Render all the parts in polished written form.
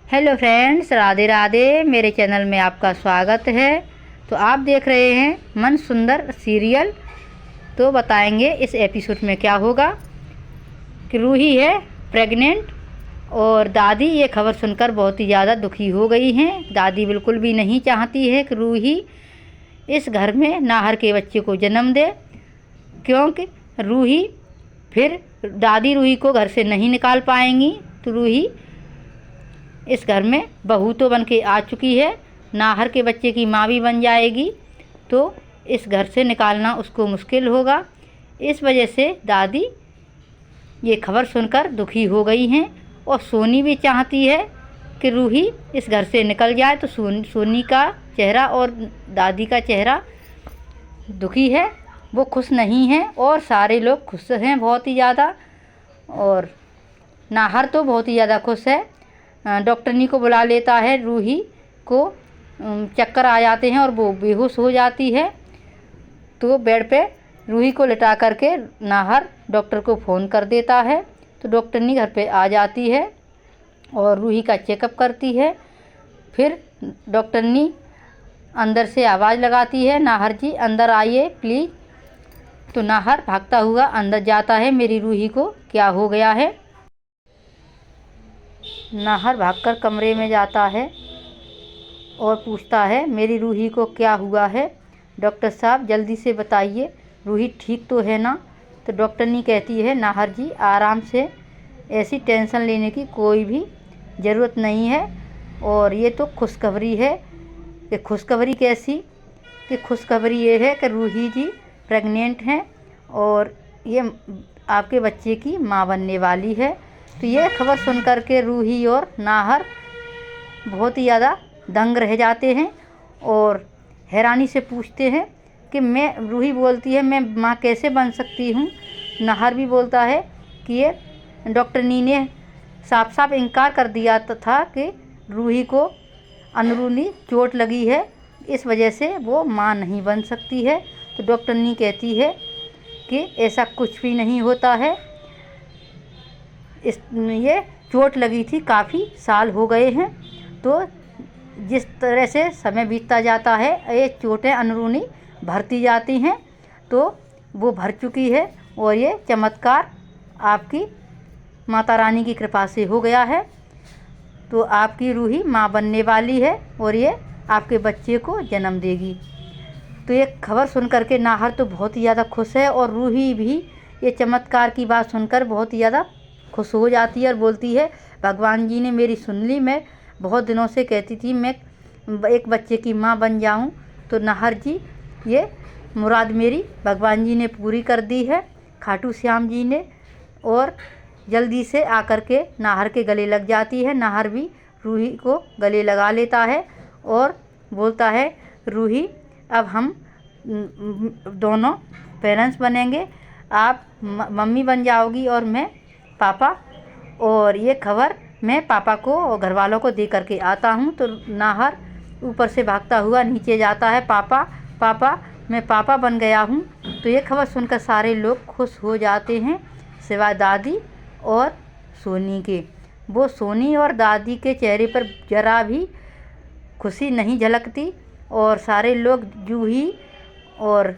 Hello friends, Radhe Radhe. मेरे channel में आपका स्वागत है। तो आप देख रहे हैं मन सुंदर सीरियल। तो बताएंगे इस एपिसोड में क्या होगा कि रूही है प्रेग्नेंट और दादी ये खबर सुनकर बहुत ही ज़्यादा दुखी हो गई हैं। दादी बिल्कुल भी नहीं चाहती है कि रूही इस घर में नाहर के बच्चे को जन्म दे, क्योंकि रूही फिर दादी रूही को घर से नहीं निकाल पाएंगी। तो रूही इस घर में बहू तो बन के आ चुकी है, नाहर के बच्चे की माँ भी बन जाएगी, तो इस घर से निकालना उसको मुश्किल होगा। इस वजह से दादी ये खबर सुनकर दुखी हो गई हैं और सोनी भी चाहती है कि रूही इस घर से निकल जाए। तो सोनी का चेहरा और दादी का चेहरा दुखी है, वो खुश नहीं है और सारे लोग खुश हैं बहुत ही ज़्यादा। और नाहर तो बहुत ही ज़्यादा खुश है। डॉक्टरनी को बुला लेता है, रूही को चक्कर आ जाते हैं और वो बेहोश हो जाती है। तो बेड पे रूही को लिटा करके नाहर डॉक्टर को फ़ोन कर देता है। तो डॉक्टरनी घर पे आ जाती है और रूही का चेकअप करती है। फिर डॉक्टरनी अंदर से आवाज़ लगाती है, नाहर जी अंदर आइए प्लीज़। तो नाहर भागता हुआ अंदर जाता है, मेरी रूही को क्या हो गया है। नाहर भागकर कमरे में जाता है और पूछता है, मेरी रूही को क्या हुआ है, डॉक्टर साहब जल्दी से बताइए, रूही ठीक तो है ना। तो डॉक्टरनी कहती है, नाहर जी आराम से, ऐसी टेंशन लेने की कोई भी ज़रूरत नहीं है। और ये तो खुशखबरी है। कि खुशखबरी कैसी? कि खुशखबरी ये है कि रूही जी प्रेग्नेंट हैं और ये आपके बच्चे की माँ बनने वाली है। तो ये खबर सुनकर के रूही और नाहर बहुत ही ज़्यादा दंग रह जाते हैं और हैरानी से पूछते हैं कि रूही बोलती है, मैं माँ कैसे बन सकती हूँ। नाहर भी बोलता है कि ये डॉक्टरनी ने साफ साफ इनकार कर दिया था कि रूही को अंदरूनी चोट लगी है, इस वजह से वो माँ नहीं बन सकती है। तो डॉक्टरनी कहती है कि ऐसा कुछ भी नहीं होता है, ये चोट लगी थी, काफ़ी साल हो गए हैं। तो जिस तरह से समय बीतता जाता है ये चोटें अंदरूनी भरती जाती हैं, तो वो भर चुकी है और ये चमत्कार आपकी माता रानी की कृपा से हो गया है। तो आपकी रूही माँ बनने वाली है और ये आपके बच्चे को जन्म देगी। तो ये खबर सुन कर के नाहर तो बहुत ही ज़्यादा खुश है और रूही भी ये चमत्कार की बात सुनकर बहुत ही ज़्यादा खुश हो जाती है और बोलती है, भगवान जी ने मेरी सुन ली, मैं बहुत दिनों से कहती थी मैं एक बच्चे की माँ बन जाऊँ। तो नाहर जी ये मुराद मेरी भगवान जी ने पूरी कर दी है, खाटू श्याम जी ने। और जल्दी से आकर के नाहर के गले लग जाती है। नाहर भी रूही को गले लगा लेता है और बोलता है, रूही अब हम दोनों पेरेंट्स बनेंगे, आप मम्मी बन जाओगी और मैं पापा। और ये खबर मैं पापा को और घर वालों को दे करके आता हूँ। तो नाहर ऊपर से भागता हुआ नीचे जाता है, पापा पापा मैं पापा बन गया हूँ। तो ये खबर सुनकर सारे लोग खुश हो जाते हैं सिवाय दादी और सोनी के। वो सोनी और दादी के चेहरे पर जरा भी खुशी नहीं झलकती और सारे लोग जूही और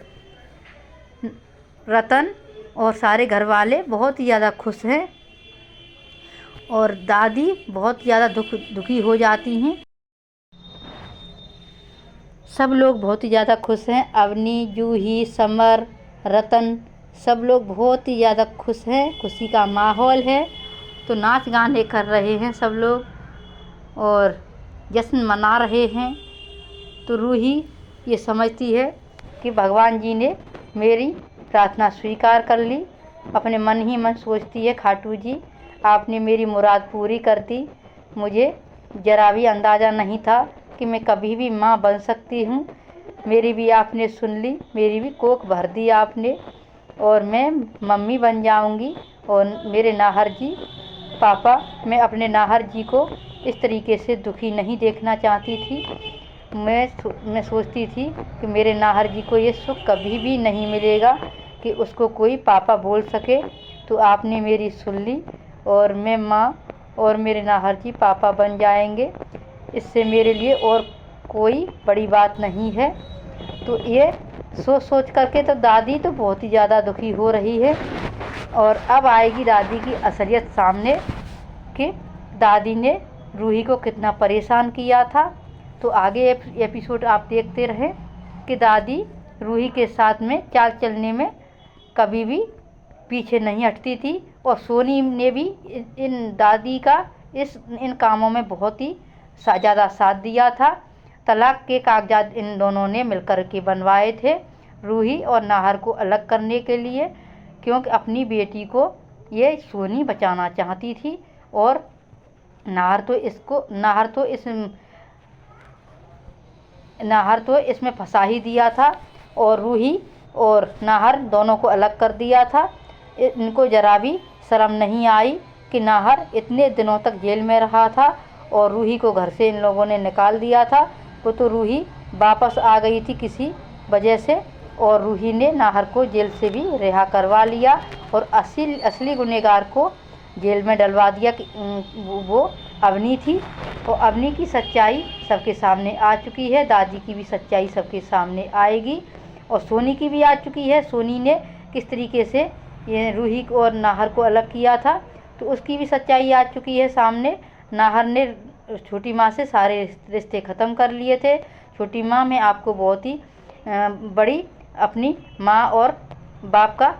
रतन और सारे घर वाले बहुत ही ज़्यादा खुश हैं और दादी बहुत ज़्यादा दुखी हो जाती हैं। सब लोग बहुत ही ज़्यादा खुश हैं, अवनी, जूही, समर, रतन, सब लोग बहुत ही ज़्यादा खुश हैं, खुशी का माहौल है। तो नाच गाने कर रहे हैं सब लोग और जश्न मना रहे हैं। तो रूही ये समझती है कि भगवान जी ने मेरी प्रार्थना स्वीकार कर ली। अपने मन ही मन सोचती है, खाटू जी आपने मेरी मुराद पूरी कर दी। मुझे ज़रा भी अंदाज़ा नहीं था कि मैं कभी भी माँ बन सकती हूँ। मेरी भी आपने सुन ली, मेरी भी कोख भर दी आपने और मैं मम्मी बन जाऊँगी। और मेरे नाहर जी पापा, मैं अपने नाहर जी को इस तरीके से दुखी नहीं देखना चाहती थी। मैं सोचती थी कि मेरे नाहर जी को ये सुख कभी भी नहीं मिलेगा कि उसको कोई पापा बोल सके। तो आपने मेरी सुन ली और मैं माँ और मेरे नाहर जी पापा बन जाएंगे, इससे मेरे लिए और कोई बड़ी बात नहीं है। तो ये सोच सोच करके तो दादी तो बहुत ही ज़्यादा दुखी हो रही है। और अब आएगी दादी की असलियत सामने कि दादी ने रूही को कितना परेशान किया था। तो आगे एपिसोड आप देखते रहें कि दादी रूही के साथ में चाल चलने में कभी भी पीछे नहीं हटती थी। और सोनी ने भी इन दादी का इन कामों में बहुत ही ज़्यादा साथ दिया था। तलाक के कागजात इन दोनों ने मिलकर के बनवाए थे रूही और नाहर को अलग करने के लिए, क्योंकि अपनी बेटी को ये सोनी बचाना चाहती थी। और नाहर तो इसमें फंसा ही दिया था और रूही और नाहर दोनों को अलग कर दिया था। इनको जरा भी शर्म नहीं आई कि नाहर इतने दिनों तक जेल में रहा था और रूही को घर से इन लोगों ने निकाल दिया था। वो तो रूही वापस आ गई थी किसी वजह से, और रूही ने नाहर को जेल से भी रिहा करवा लिया और असली गुनहगार को जेल में डलवा दिया कि वो अवनी थी। और अवनी की सच्चाई सबके सामने आ चुकी है, दादी की भी सच्चाई सबके सामने आएगी और सोनी की भी आ चुकी है। सोनी ने किस तरीके से ये रूही को और नाहर को अलग किया था तो उसकी भी सच्चाई आ चुकी है सामने। नाहर ने छोटी माँ से सारे रिश्ते ख़त्म कर लिए थे। छोटी माँ में आपको बहुत ही बड़ी अपनी माँ और बाप का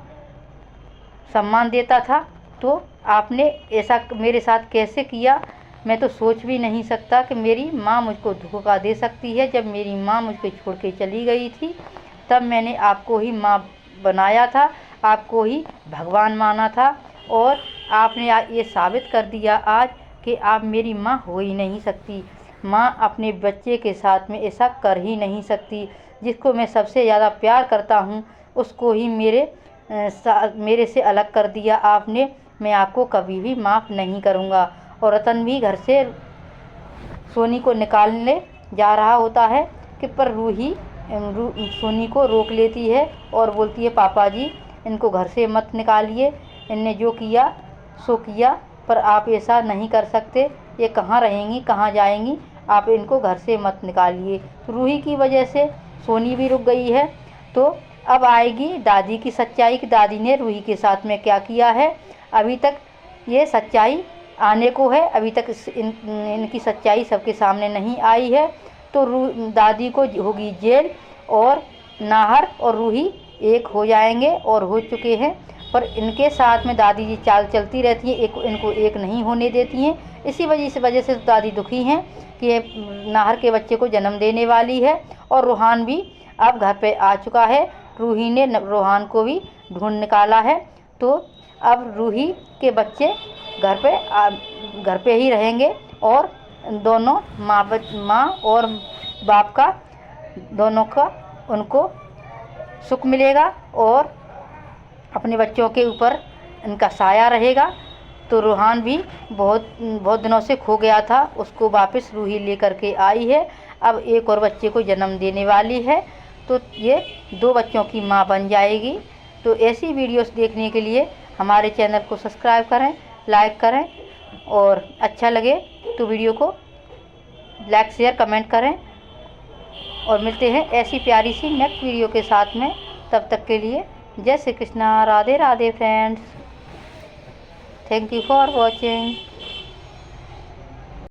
सम्मान देता था, तो आपने ऐसा मेरे साथ कैसे किया? मैं तो सोच भी नहीं सकता कि मेरी माँ मुझको धोखा दे सकती है। जब मेरी माँ मुझको छोड़ के चली गई थी तब मैंने आपको ही माँ बनाया था, आपको ही भगवान माना था, और आपने ये साबित कर दिया आज कि आप मेरी माँ हो ही नहीं सकती। माँ अपने बच्चे के साथ में ऐसा कर ही नहीं सकती। जिसको मैं सबसे ज़्यादा प्यार करता हूँ उसको ही मेरे से अलग कर दिया आपने। मैं आपको कभी भी माफ़ नहीं करूँगा। और रतन भी घर से सोनी को निकालने जा रहा होता है कि पर रूही सोनी को रोक लेती है और बोलती है पापा जी इनको घर से मत निकालिए, इनने जो किया सो किया, पर आप ऐसा नहीं कर सकते। ये कहाँ रहेंगी, कहाँ जाएंगी, आप इनको घर से मत निकालिए। रूही की वजह से सोनी भी रुक गई है। तो अब आएगी दादी की सच्चाई कि दादी ने रूही के साथ में क्या किया है। अभी तक ये सच्चाई आने को है, अभी तक इनकी सच्चाई सबके सामने नहीं आई है। तो दादी को होगी जेल और नाहर और रूही एक हो जाएंगे और हो चुके हैं। पर इनके साथ में दादी जी चाल चलती रहती है, इनको एक नहीं होने देती हैं। इसी वजह से दादी दुखी हैं कि नाहर के बच्चे को जन्म देने वाली है। और रूहान भी अब घर पे आ चुका है। रूही ने रूहान को भी ढूंढ निकाला है। तो अब रूही के बच्चे घर पे ही रहेंगे और दोनों माँ और बाप का दोनों का उनको सुख मिलेगा और अपने बच्चों के ऊपर इनका साया रहेगा। तो रूहान भी बहुत दिनों से खो गया था, उसको वापस रूही लेकर के आई है। अब एक और बच्चे को जन्म देने वाली है, तो ये 2 बच्चों की माँ बन जाएगी। तो ऐसी वीडियोस देखने के लिए हमारे चैनल को सब्सक्राइब करें, लाइक करें, और अच्छा लगे तो वीडियो को लाइक शेयर कमेंट करें। और मिलते हैं ऐसी प्यारी सी नेक्स्ट वीडियो के साथ में। तब तक के लिए जय Shri Krishna, Radhe Radhe friends. Thank you for watching.